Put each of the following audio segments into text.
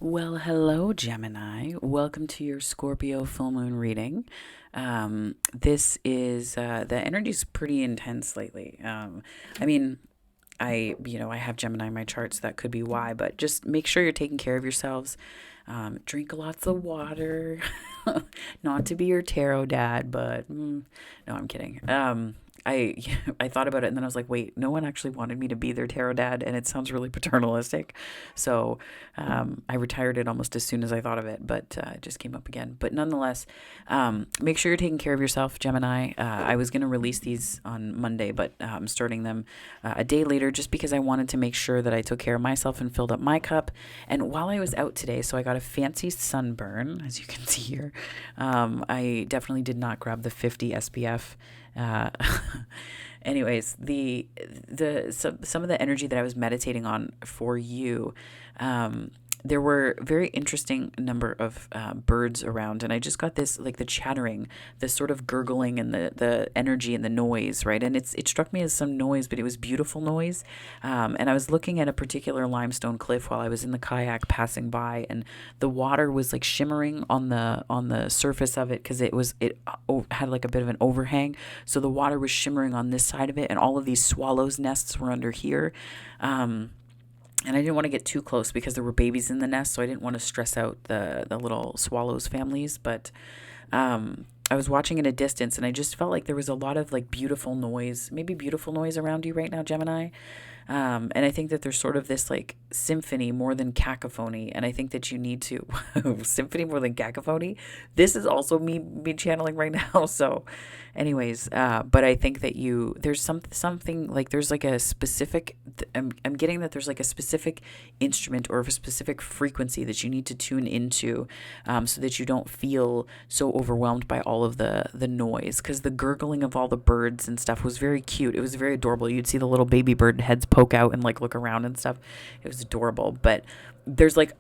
Well, hello, Gemini. Welcome to your Scorpio Full Moon reading. This is the energy's pretty intense lately. I mean, I have Gemini in my chart, so that could be why. But just make sure you're taking care of yourselves. Drink lots of water. Not to be your tarot dad, but no, I'm kidding. I I thought about it and then I was like, wait, no one actually wanted me to be their tarot dad, and it sounds really paternalistic. So I retired it almost as soon as I thought of it, but it just came up again. But nonetheless, make sure you're taking care of yourself, Gemini. I was going to release these on Monday, but I'm starting them a day later just because I wanted to make sure that I took care of myself and filled up my cup. And while I was out today, so I got a fancy sunburn, as you can see here. I definitely did not grab the 50 SPF. Uh, anyways, some of the energy that I was meditating on for you, there were very interesting number of birds around, and I just got this, like, the chattering, the sort of gurgling, and the energy and the noise, right? And it struck me as some noise, but it was beautiful noise. And I was looking at a particular limestone cliff while I was in the kayak passing by, and the water was like shimmering on the surface of it because it had like a bit of an overhang, so the water was shimmering on this side of it, and all of these swallows' nests were under here. And I didn't want to get too close because there were babies in the nest, so I didn't want to stress out the little swallows families. But I was watching at a distance, and I just felt like there was a lot of like beautiful noise, maybe beautiful noise around you right now, Gemini. And I think that there's sort of this like symphony more than cacophony. And I think that you need to symphony more than cacophony. This is also me channeling right now. So anyways, but I think that there's something like there's like a specific, I'm getting that there's like a specific instrument or a specific frequency that you need to tune into, so that you don't feel so overwhelmed by all of the noise. Because the gurgling of all the birds and stuff was very cute. It was very adorable. You'd see the little baby bird heads poke out and like look around and stuff. It was adorable. But there's like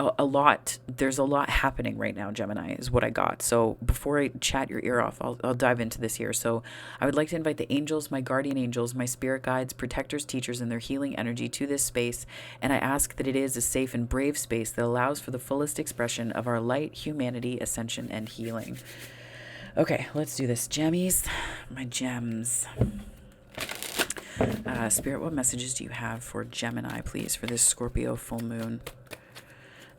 there's a lot happening right now, Gemini, is what I got. So before I chat your ear off, I'll dive into this here. So I would like to invite the angels, my guardian angels, my spirit guides, protectors, teachers, and their healing energy to this space. And I ask that it is a safe and brave space that allows for the fullest expression of our light, humanity, ascension, and healing. Okay, let's do this. Gemmies, my gems. Spirit, what messages do you have for Gemini, please, for this Scorpio full moon?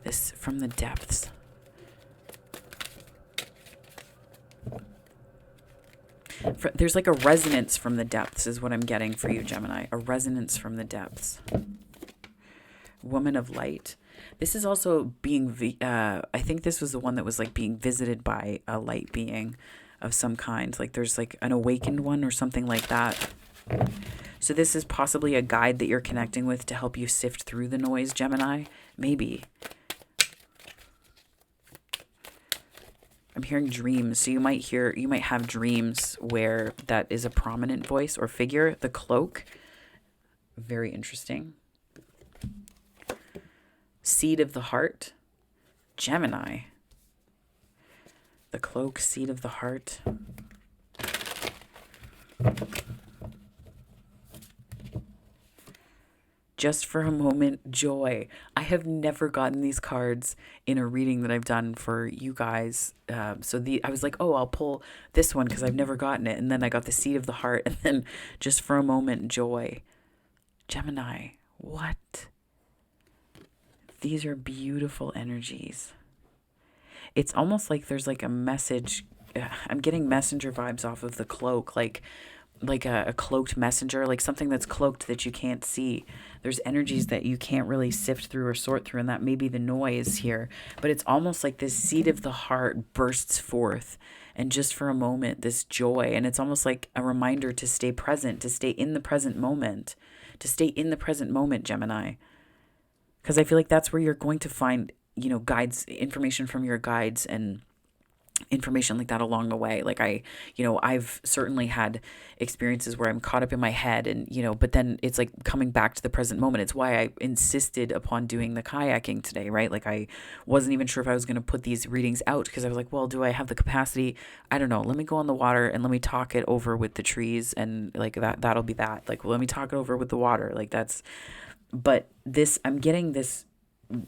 This from the depths. There's like a resonance from the depths is what I'm getting for you, Gemini. A resonance from the depths. Woman of light. This is also being, I think this was the one that was like being visited by a light being of some kind. Like there's like an awakened one or something like that. So this is possibly a guide that you're connecting with to help you sift through the noise, Gemini. Maybe. I'm hearing dreams. So you might have dreams where that is a prominent voice or figure. The cloak. Very interesting. Seed of the heart. Gemini. The cloak, seed of the heart. Just for a moment, joy. I have never gotten these cards in a reading that I've done for you guys. I was like, oh, I'll pull this one because I've never gotten it. And then I got the seed of the heart. And then just for a moment, joy. Gemini, what? These are beautiful energies. It's almost like there's like a message. I'm getting messenger vibes off of the cloak, like a cloaked messenger, like something that's cloaked that you can't see. There's energies that you can't really sift through or sort through, and that may be the noise here. But it's almost like this seed of the heart bursts forth, and just for a moment, this joy. And it's almost like a reminder to stay present, to stay in the present moment, Gemini. Because I feel like that's where you're going to find, guides, information from your guides, and information like that along the way. Like I've certainly had experiences where I'm caught up in my head, and but then it's like coming back to the present moment. It's why I insisted upon doing the kayaking today, right? Like I wasn't even sure if I was going to put these readings out because I was like, well, do I have the capacity? I don't know. Let me go on the water and let me talk it over with the trees, and like that'll be that. Like, well, let me talk it over with the water. Like that's, but this, I'm getting this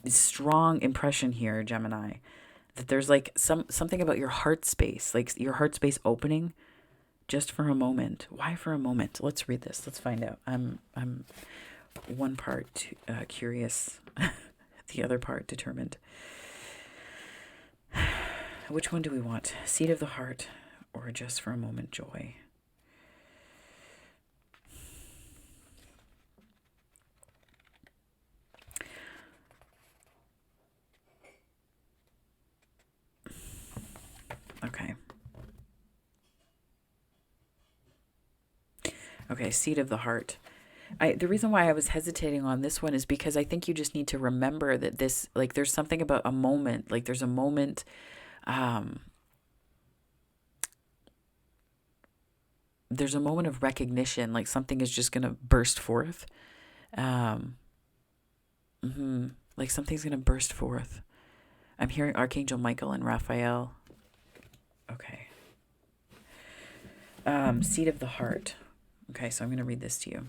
strong impression here, Gemini, that there's like something about your heart space, like your heart space opening just for a moment. Why for a moment? Let's read this. Let's find out. I'm one part curious, the other part determined. Which one do we want? Seat of the heart or just for a moment joy? Okay. Okay, seat of the heart. The reason why I was hesitating on this one is because I think you just need to remember that this, like, there's something about a moment, like there's a moment, there's a moment of recognition, like something is just going to burst forth. Um, like something's going to burst forth. I'm hearing Archangel Michael and Raphael. Okay. Seed of the heart. Okay, so I'm going to read this to you.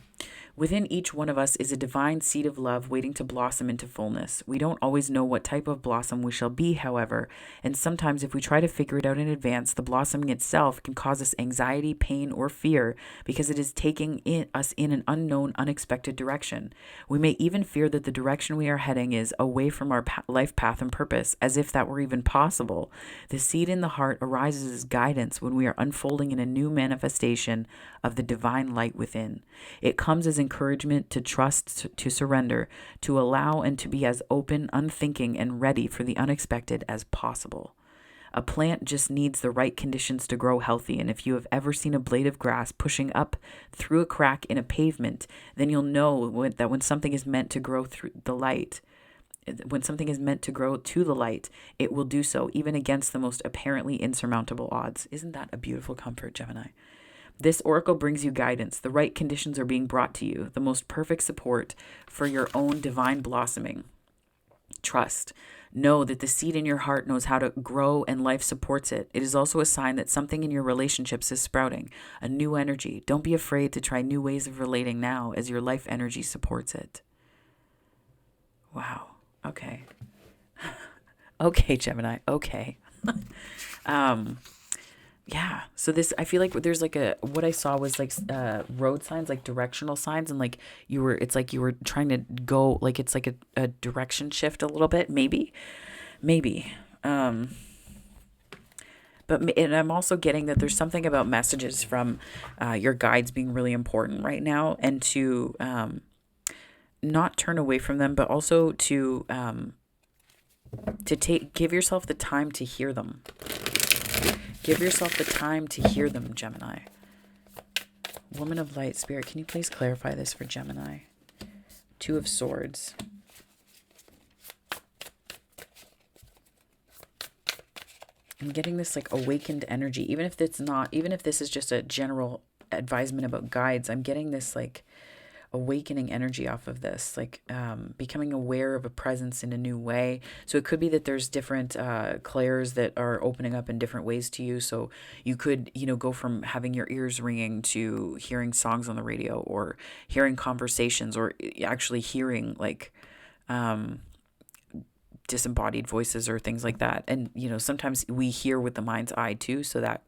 Within each one of us is a divine seed of love waiting to blossom into fullness. We don't always know what type of blossom we shall be, however, and sometimes if we try to figure it out in advance, the blossoming itself can cause us anxiety, pain, or fear because it is taking us in an unknown, unexpected direction. We may even fear that the direction we are heading is away from our life path and purpose, as if that were even possible. The seed in the heart arises as guidance when we are unfolding in a new manifestation of the divine light within. It comes as encouragement to trust, to surrender, to allow, and to be as open, unthinking, and ready for the unexpected as possible. A plant just needs the right conditions to grow healthy, and if you have ever seen a blade of grass pushing up through a crack in a pavement, then you'll know that when something is meant to grow through the light, when something is meant to grow to the light, it will do so, even against the most apparently insurmountable odds. Isn't that a beautiful comfort, Gemini? This oracle brings you guidance. The right conditions are being brought to you, the most perfect support for your own divine blossoming. Trust. Know that the seed in your heart knows how to grow and life supports it. It is also a sign that something in your relationships is sprouting, a new energy. Don't be afraid to try new ways of relating now as your life energy supports it. Wow. Okay. Okay, Gemini. Okay. Yeah. So this, I feel like there's like what I saw was like road signs, like directional signs. And like it's like you were trying to go, like it's like a direction shift a little bit, maybe. But and I'm also getting that there's something about messages from your guides being really important right now, and to not turn away from them, but also to give yourself the time to hear them. Give yourself the time to hear them, Gemini. Woman of Light, Spirit, can you please clarify this for Gemini? Two of Swords. I'm getting this like awakened energy. Even if this is just a general advisement about guides, I'm getting this like awakening energy off of this, like becoming aware of a presence in a new way. So it could be that there's different clairs that are opening up in different ways to you. So you could, go from having your ears ringing to hearing songs on the radio, or hearing conversations, or actually hearing like disembodied voices or things like that. And sometimes we hear with the mind's eye too, so that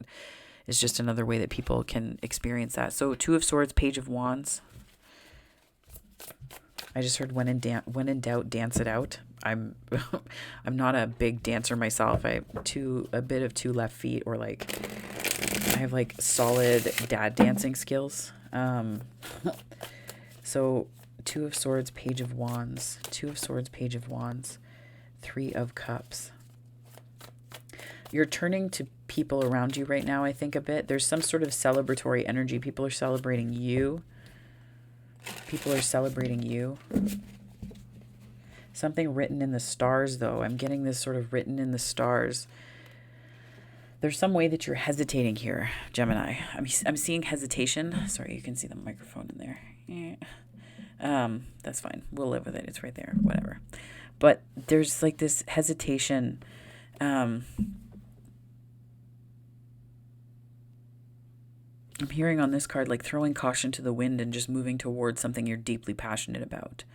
is just another way that people can experience that. So Two of Swords, Page of Wands. I just heard when in doubt, dance it out. I'm not a big dancer myself. I have a bit of two left feet, or like I have like solid dad dancing skills. So Two of Swords, Page of Wands. Two of Swords, Page of Wands. Three of Cups. You're turning to people around you right now, I think, a bit. There's some sort of celebratory energy. People are celebrating you. Something written in the stars, though. I'm getting this sort of written in the stars. There's some way that you're hesitating here, Gemini. I'm seeing hesitation. Sorry, you can see the microphone in there. That's fine. We'll live with it. It's right there. Whatever. But there's like this hesitation. I'm hearing on this card, like throwing caution to the wind and just moving towards something you're deeply passionate about.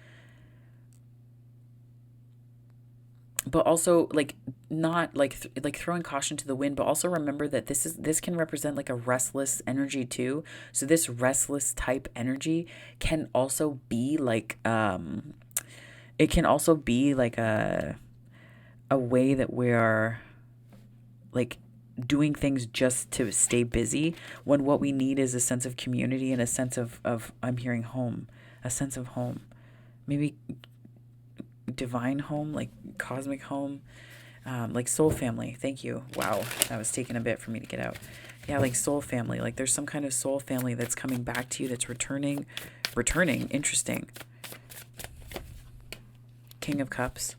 but also like not like like throwing caution to the wind, but also remember that this can represent like a restless energy too. So this restless type energy can also be like it can also be like a way that we're like doing things just to stay busy, when what we need is a sense of community and a sense of I'm hearing home, a sense of home, maybe divine home, like cosmic home, like soul family. Thank you. Wow, that was taking a bit for me to get out. Yeah, like soul family, like there's some kind of soul family that's coming back to you, that's returning. Interesting. King of Cups.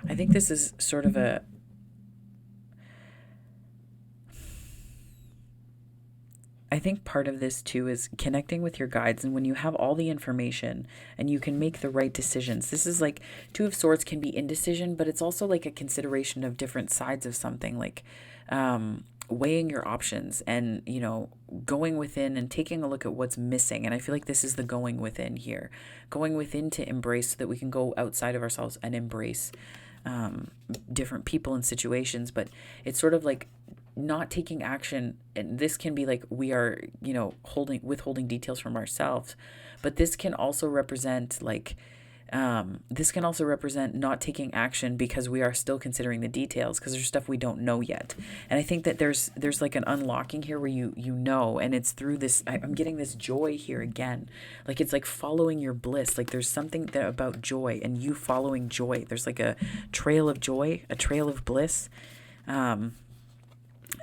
I think this is sort of a, I think part of this too is connecting with your guides. And when you have all the information and you can make the right decisions, this is like Two of Swords can be indecision, but it's also like a consideration of different sides of something, like weighing your options and, you know, going within and taking a look at what's missing. And I feel like this is the going within here, going within to embrace, so that we can go outside of ourselves and embrace different people and situations. But it's sort of like not taking action, and this can be like we are, you know, withholding details from ourselves, but this can also represent like this can also represent not taking action because we are still considering the details, because there's stuff we don't know yet. And I think that there's like an unlocking here where you know, and it's through this, I'm getting this joy here again, like it's like following your bliss. Like there's something that about joy and you following joy, there's like a trail of joy, a trail of bliss. And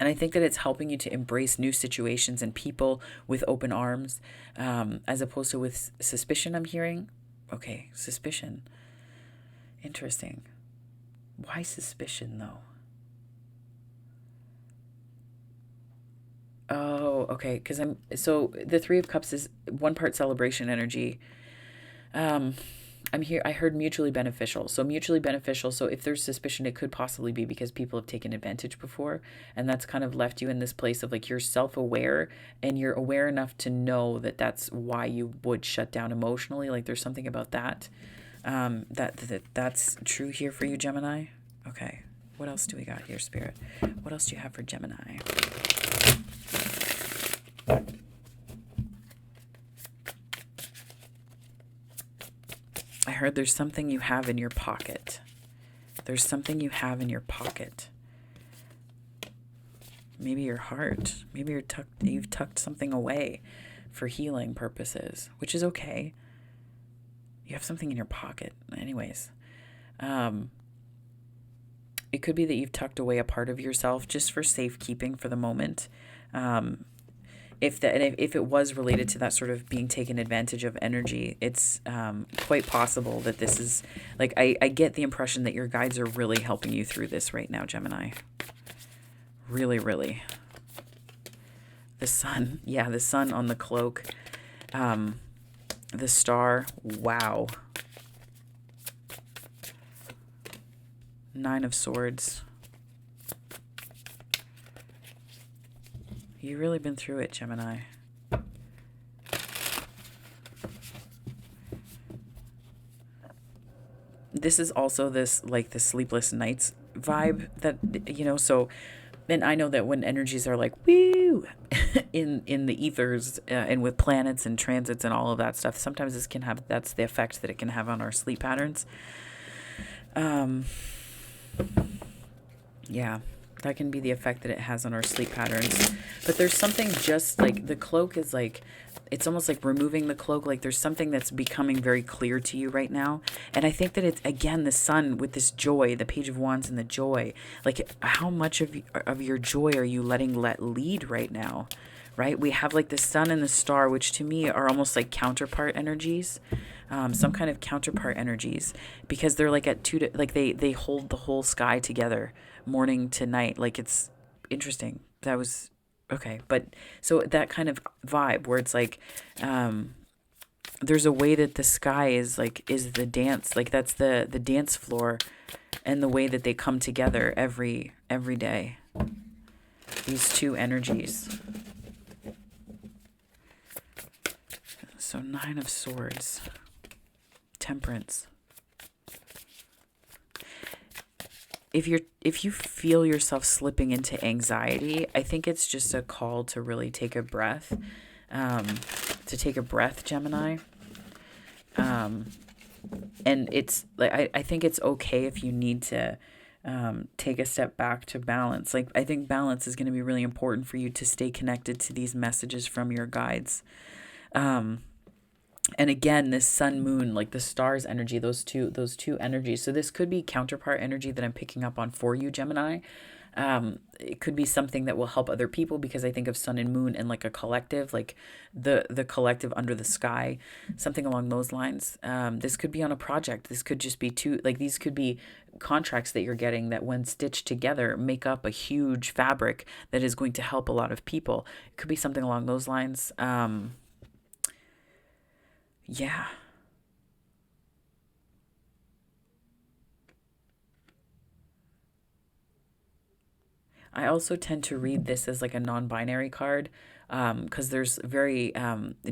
I think that it's helping you to embrace new situations and people with open arms, as opposed to with suspicion, I'm hearing. Okay, suspicion. Interesting. Why suspicion, though? Oh, okay. Because so the Three of Cups is one part celebration energy. Um, I'm here. I heard mutually beneficial. So mutually beneficial. So if there's suspicion, it could possibly be because people have taken advantage before, and that's kind of left you in this place of like you're self-aware and you're aware enough to know that that's why you would shut down emotionally. Like there's something about that. That's true here for you, Gemini. Okay. What else do we got here, Spirit? What else do you have for Gemini? I heard there's something you have in your pocket. There's something you have in your pocket. Maybe your heart. Maybe you've tucked something away for healing purposes, which is okay. You have something in your pocket. Anyways, it could be that you've tucked away a part of yourself just for safekeeping for the moment. If it was related to that sort of being taken advantage of energy, it's quite possible that this is like, I get the impression that your guides are really helping you through this right now, Gemini. Really, really. The sun. Yeah, the sun on the cloak. The star. Wow. Nine of Swords. You've really been through it, Gemini. This is also this, like, the sleepless nights vibe that, you know, so, and I know that when energies are like, woo, in the ethers, and with planets and transits and all of that stuff, sometimes this can have, that's the effect that it can have on our sleep patterns. Yeah, that can be the effect that it has on our sleep patterns. But there's something just like the cloak is like, it's almost like removing the cloak. Like there's something that's becoming very clear to you right now. And I think that it's, again, the sun with this joy, the Page of Wands and the joy. Like how much of your joy are you let lead right now? Right? We have like the sun and the star, which to me are almost like counterpart energies. Some kind of counterpart energies, because they're like at like they hold the whole sky together morning to night. Like it's interesting. That was okay. But so that kind of vibe where it's like, there's a way that the sky is like, is the dance, like that's the dance floor, and the way that they come together every day. These two energies. So 9 of Swords, Temperance. If you feel yourself slipping into anxiety, I think it's just a call to really take a breath. Gemini. And it's like, I think it's okay if you need to take a step back to balance. Like, I think balance is going to be really important for you to stay connected to these messages from your guides. And again, this sun moon, like the stars energy, those two energies. So this could be counterpart energy that I'm picking up on for you, Gemini. It could be something that will help other people, because I think of sun and moon and like a collective, like the collective under the sky, something along those lines. This could be on a project. This could just be these could be contracts that you're getting that, when stitched together, make up a huge fabric that is going to help a lot of people. It could be something along those lines. Yeah. I also tend to read this as like a non-binary card, because there's very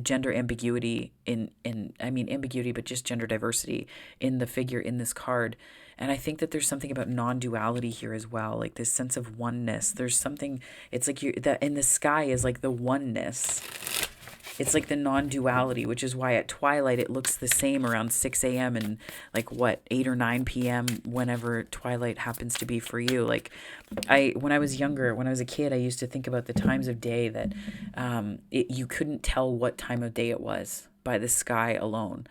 gender ambiguity ambiguity, but just gender diversity in the figure in this card. And I think that there's something about non-duality here as well, like this sense of oneness. There's something, it's like that in the sky is like the oneness. It's like the non-duality, which is why at twilight it looks the same around 6 a.m. and like 8 or 9 p.m. whenever twilight happens to be for you. Like when I was younger, when I was a kid, I used to think about the times of day that you couldn't tell what time of day it was by the sky alone.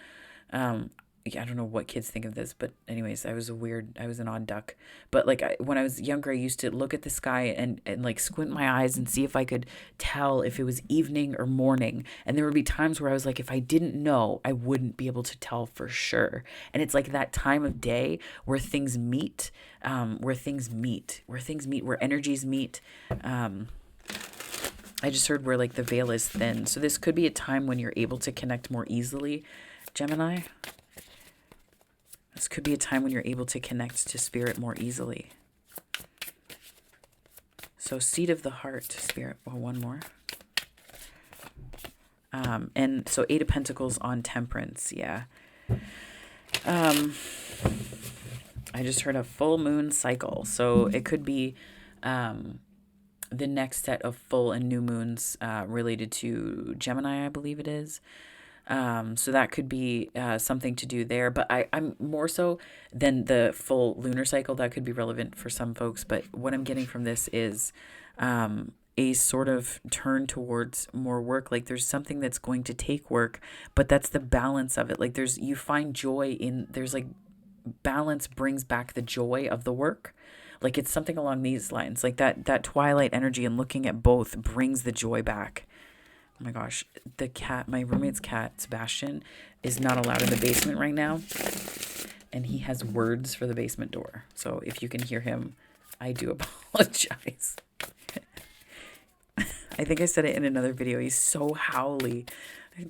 I don't know what kids think of this, but anyways, I was an odd duck. But like when I was younger, I used to look at the sky and like squint my eyes and see if I could tell if it was evening or morning. And there would be times where I was like, if I didn't know, I wouldn't be able to tell for sure. And it's like that time of day where things meet, where energies meet. I just heard where like the veil is thin. So this could be a time when you're able to connect more easily, Gemini. This could be a time when you're able to connect to spirit more easily. So seat of the heart, spirit. Well, one more. And so 8 of Pentacles on Temperance. Yeah. I just heard a full moon cycle. So it could be the next set of full and new moons related to Gemini, I believe it is. So that could be something to do there. But I'm more so than the full lunar cycle. That could be relevant for some folks. But what I'm getting from this is a sort of turn towards more work. Like there's something that's going to take work, but that's the balance of it. Like you find joy there's like balance brings back the joy of the work. Like it's something along these lines. Like that twilight energy and looking at both brings the joy back. Oh my gosh, the cat, my roommate's cat, Sebastian, is not allowed in the basement right now. And he has words for the basement door. So if you can hear him, I do apologize. I think I said it in another video. He's so howly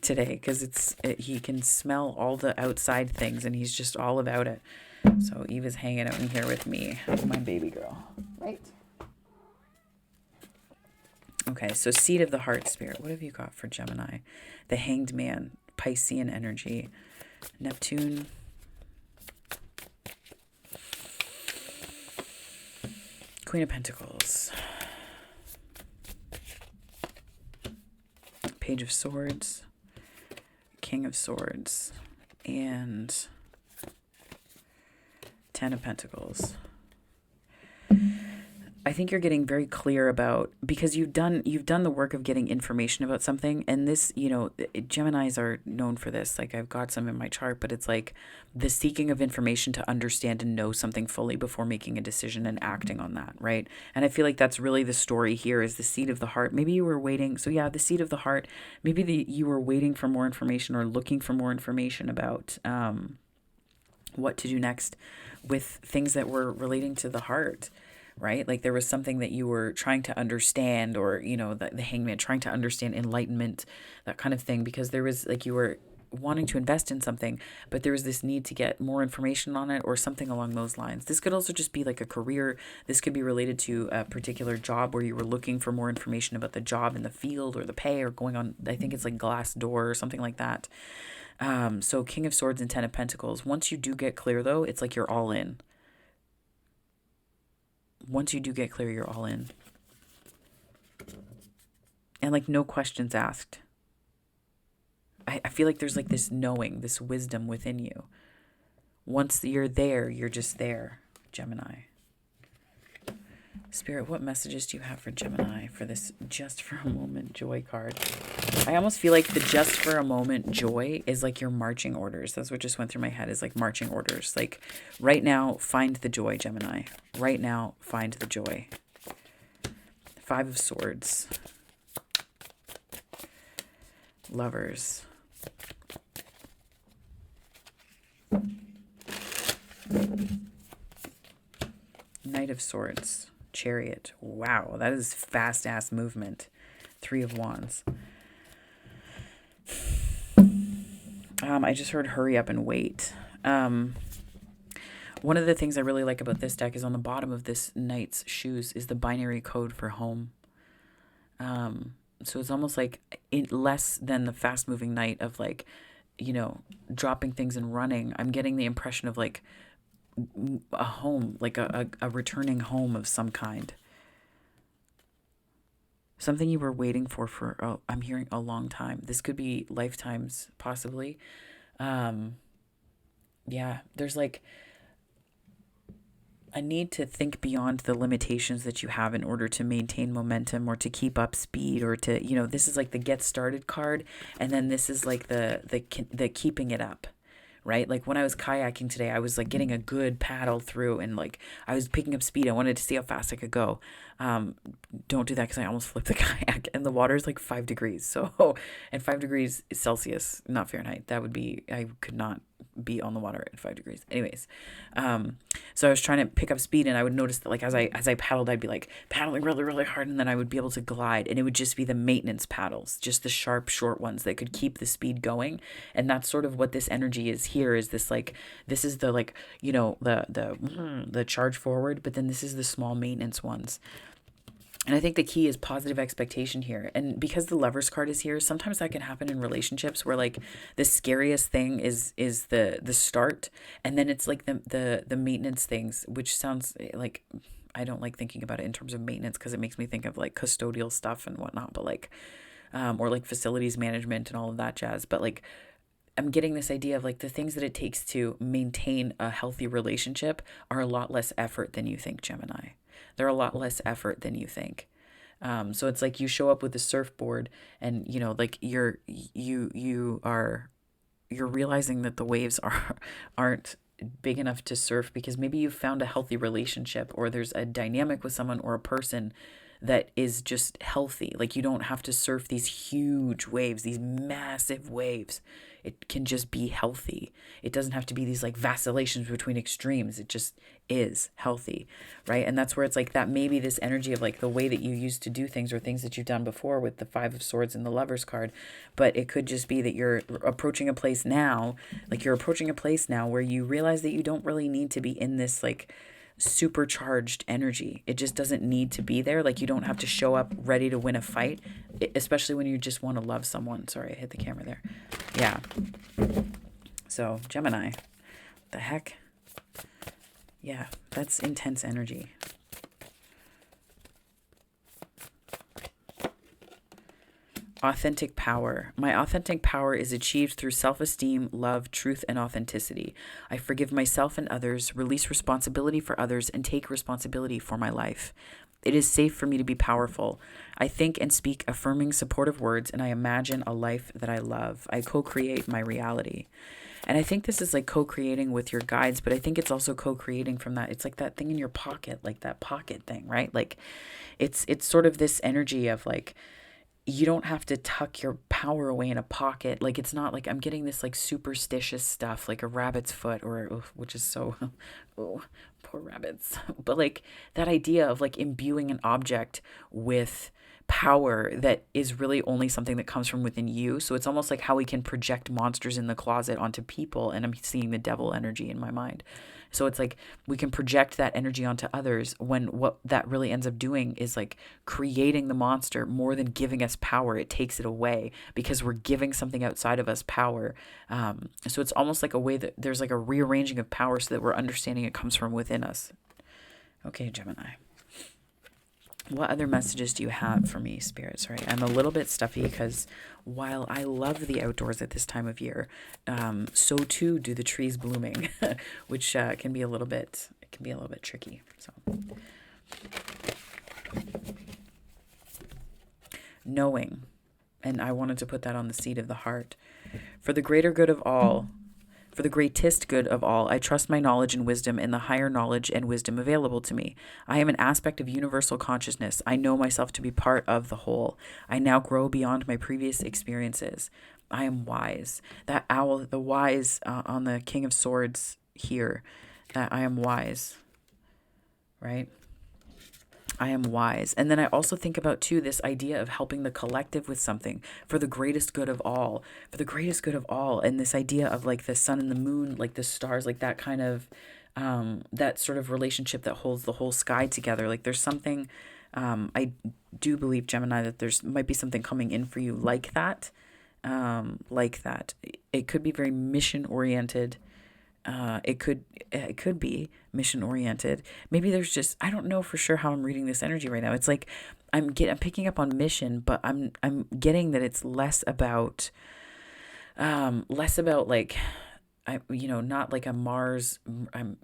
today because he can smell all the outside things and he's just all about it. So Eve is hanging out in here with me, my baby girl. Right? Okay, so seat of the heart, spirit. What have you got for Gemini? The Hanged Man, Piscean energy, Neptune. Queen of Pentacles. Page of Swords, King of Swords, and 10 of Pentacles. I think you're getting very clear about, because you've done the work of getting information about something, and this, Geminis are known for this. Like I've got some in my chart, but it's like the seeking of information to understand and know something fully before making a decision and acting on that, right? And I feel like that's really the story here, is the seat of the heart. Maybe you were waiting. So yeah, the seat of the heart. Maybe you were waiting for more information or looking for more information about what to do next with things that were relating to the heart. Right? Like there was something that you were trying to understand, or, the hangman, trying to understand enlightenment, that kind of thing, because there was like, you were wanting to invest in something, but there was this need to get more information on it or something along those lines. This could also just be like a career. This could be related to a particular job where you were looking for more information about the job in the field or the pay or going on, I think it's like Glassdoor or something like that. So King of Swords and Ten of Pentacles. Once you do get clear though, it's like you're all in. Once you do get clear, you're all in. And like no questions asked. I feel like there's like this knowing, this wisdom within you. Once you're there, you're just there, Gemini. Spirit, what messages do you have for Gemini for this just for a moment joy card? I almost feel like the just for a moment joy is like your marching orders. That's what just went through my head, is like marching orders. Like right now, find the joy, Gemini. Right now, find the joy. Five of Swords. Lovers. Knight of Swords. Chariot. Wow, that is fast ass movement. Three of Wands. I just heard hurry up and wait. One of the things I really like about this deck is on the bottom of this knight's shoes is the binary code for home. So it's almost like less than the fast moving knight of like, you know, dropping things and running. I'm getting the impression of like a home, like a returning home of some kind. Something you were waiting for I'm hearing a long time. This could be lifetimes, possibly. Yeah, there's like a need to think beyond the limitations that you have in order to maintain momentum or to keep up speed or to, you know, this is like the get started card. And then this is like the keeping it up. Right? Like when I was kayaking today, I was like getting a good paddle through and like I was picking up speed. I wanted to see how fast I could go. Don't do that because I almost flipped the kayak and the water is like 5 degrees. So, and 5 degrees Celsius, not Fahrenheit. That would be, I could not be on the water at 5 degrees. Anyways, so I was trying to pick up speed and I would notice that like as I paddled, I'd be like paddling really, really hard and then I would be able to glide and it would just be the maintenance paddles, just the sharp, short ones that could keep the speed going. And that's sort of what this energy is here, is this like, this is the like, you know, the charge forward, but then this is the small maintenance ones. And I think the key is positive expectation here. And because the Lovers card is here, sometimes that can happen in relationships where like the scariest thing is the start. And then it's like the maintenance things, which sounds like, I don't like thinking about it in terms of maintenance because it makes me think of like custodial stuff and whatnot, but like, or like facilities management and all of that jazz. But like, I'm getting this idea of like the things that it takes to maintain a healthy relationship are a lot less effort than you think, Gemini. They're a lot less effort than you think. So it's like you show up with a surfboard and, you know, like you're realizing that the waves aren't big enough to surf because maybe you've found a healthy relationship or there's a dynamic with someone or a person that is just healthy. Like you don't have to surf these huge waves, these massive waves. It can just be healthy. It doesn't have to be these like vacillations between extremes. It just is healthy, right? And that's where it's like that maybe this energy of like the way that you used to do things or things that you've done before with the Five of Swords and the Lovers card. But it could just be that you're approaching a place now, where you realize that you don't really need to be in this like supercharged energy. It just doesn't need to be there. Like you don't have to show up ready to win a fight, especially when you just want to love someone. Sorry, I hit the camera there. Yeah. So Gemini, the heck? Yeah, that's intense energy. Authentic power. My authentic power is achieved through self-esteem, love, truth, and authenticity. I forgive myself and others, release responsibility for others, and take responsibility for my life. It is safe for me to be powerful. I think and speak affirming, supportive words, and I imagine a life that I love. I co-create my reality. And I think this is like co-creating with your guides, but I think it's also co-creating from that. It's like that thing in your pocket, like that pocket thing, right? Like it's sort of this energy of like, you don't have to tuck your power away in a pocket. Like, it's not like I'm getting this like superstitious stuff, like a rabbit's foot which is so, oh, poor rabbits. But like that idea of like imbuing an object with power that is really only something that comes from within you. So it's almost like how we can project monsters in the closet onto people. And I'm seeing the devil energy in my mind. So it's like we can project that energy onto others when what that really ends up doing is like creating the monster more than giving us power. It takes it away because we're giving something outside of us power. So it's almost like a way that there's like a rearranging of power so that we're understanding it comes from within us. Okay, Gemini. What other messages do you have for me, Spirit? Sorry, I'm a little bit stuffy because while I love the outdoors at this time of year, so too do the trees blooming, which can be a little bit tricky. So, knowing, and I wanted to put that on the seat of the heart, for the greater good of all. For the greatest good of all, I trust my knowledge and wisdom in the higher knowledge and wisdom available to me. I am an aspect of universal consciousness. I know myself to be part of the whole. I now grow beyond my previous experiences. I am wise. That owl, the wise on the King of Swords here, that I am wise, right? I am wise. And then I also think about, too, this idea of helping the collective with something for the greatest good of all, And this idea of like the sun and the moon, like the stars, like that kind of, that sort of relationship that holds the whole sky together. Like there's something, I do believe, Gemini, that there's might be something coming in for you like that. It could be very mission oriented. It could be mission oriented. Maybe there's just, I don't know for sure how I'm reading this energy right now. It's like I'm picking up on mission, but I'm getting that it's less about like not like a Mars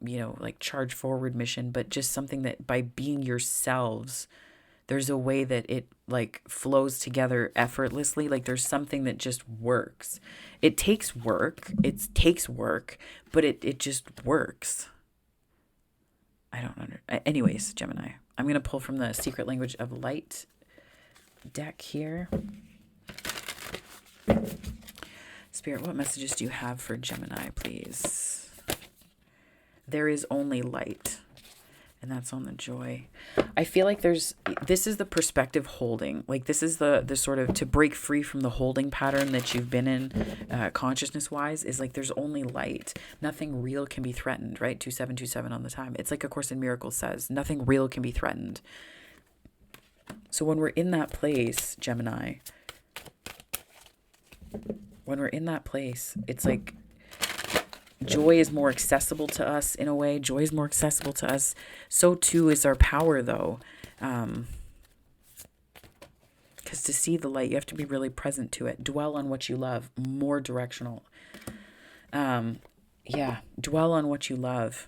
like charge forward mission, but just something that by being yourselves, there's a way that it like flows together effortlessly. Like there's something that just works. It takes work, but it just works. I don't know. Anyways, Gemini, I'm going to pull from the Secret Language of Light deck here. Spirit, what messages do you have for Gemini, please? There is only light. And that's on the joy. I feel like this is the perspective holding. Like this is the sort of to break free from the holding pattern that you've been in consciousness wise is like there's only light. Nothing real can be threatened, right? 2727 on the time. It's like A Course in Miracles says, nothing real can be threatened. So when we're in that place, Gemini, it's like joy is more accessible to us in a way. Joy is more accessible to us. So too is our power, though. Because to see the light, you have to be really present to it. Dwell on what you love. More directional. Dwell on what you love.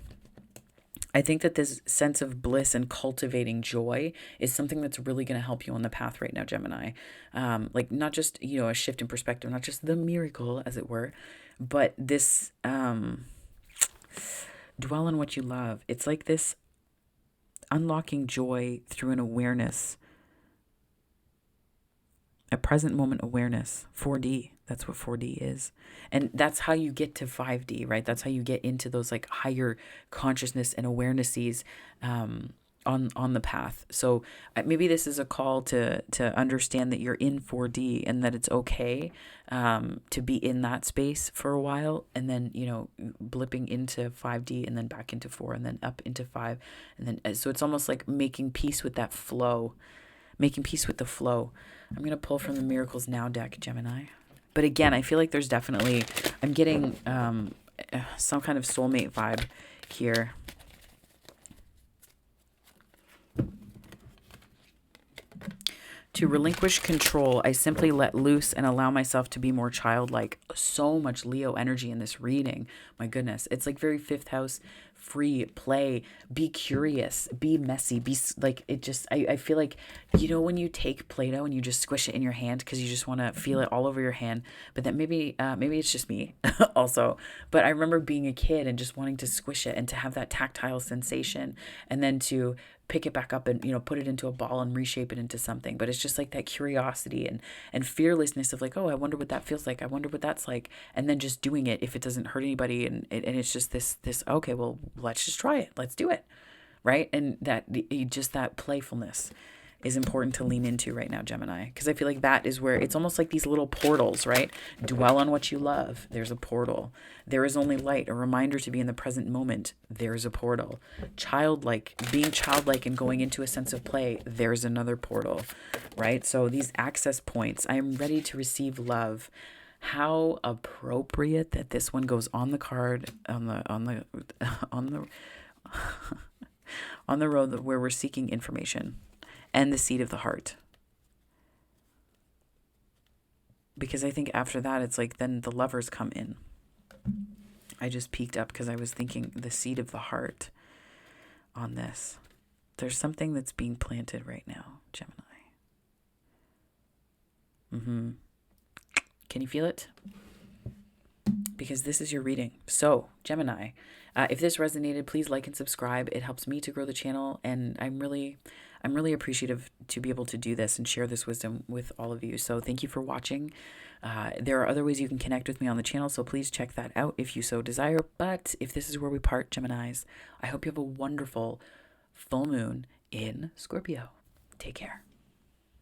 I think that this sense of bliss and cultivating joy is something that's really going to help you on the path right now, Gemini. Like not just, a shift in perspective, not just the miracle, as it were, but this dwell on what you love. It's like this unlocking joy through an awareness, a present moment awareness, 4D. That's what 4D is. And that's how you get to 5D, right? That's how you get into those like higher consciousness and awarenesses on the path. So maybe this is a call to understand that you're in 4D and that it's okay to be in that space for a while, and then blipping into 5D and then back into 4 and then up into 5, and then so it's almost like making peace with that flow, making peace with the flow. I'm gonna pull from the Miracles Now deck, Gemini. But again, I feel like there's definitely, I'm getting some kind of soulmate vibe here. To relinquish control, I simply let loose and allow myself to be more childlike. So much Leo energy in this reading. My goodness. It's like very fifth house, free, play, be curious, be messy, be like, it just, I feel like, when you take Play-Doh and you just squish it in your hand because you just want to feel it all over your hand, but that maybe it's just me also. But I remember being a kid and just wanting to squish it and to have that tactile sensation, and then to pick it back up and put it into a ball and reshape it into something. But it's just like that curiosity and fearlessness of like, oh, I wonder what that feels like, I wonder what that's like, and then just doing it if it doesn't hurt anybody, and it's just this okay, well, let's just try it, let's do it, right? And that just that playfulness is important to lean into right now, Gemini, because I feel like that is where it's almost like these little portals, right? Dwell on what you love. There's a portal. There is only light, a reminder to be in the present moment. There's a portal. Childlike, being childlike and going into a sense of play. There's another portal, right? So these access points, I am ready to receive love. How appropriate that this one goes on the card on the on the road where we're seeking information, and the seat of the heart. Because I think after that, it's like then the lovers come in. I just peeked up because I was thinking the seed of the heart on this. There's something that's being planted right now, Gemini. Can you feel it? Because this is your reading. So, Gemini, if this resonated, please like and subscribe. It helps me to grow the channel, and I'm really appreciative to be able to do this and share this wisdom with all of you. So thank you for watching. There are other ways you can connect with me on the channel, so please check that out if you so desire. But if this is where we part, Geminis, I hope you have a wonderful full moon in Scorpio. Take care.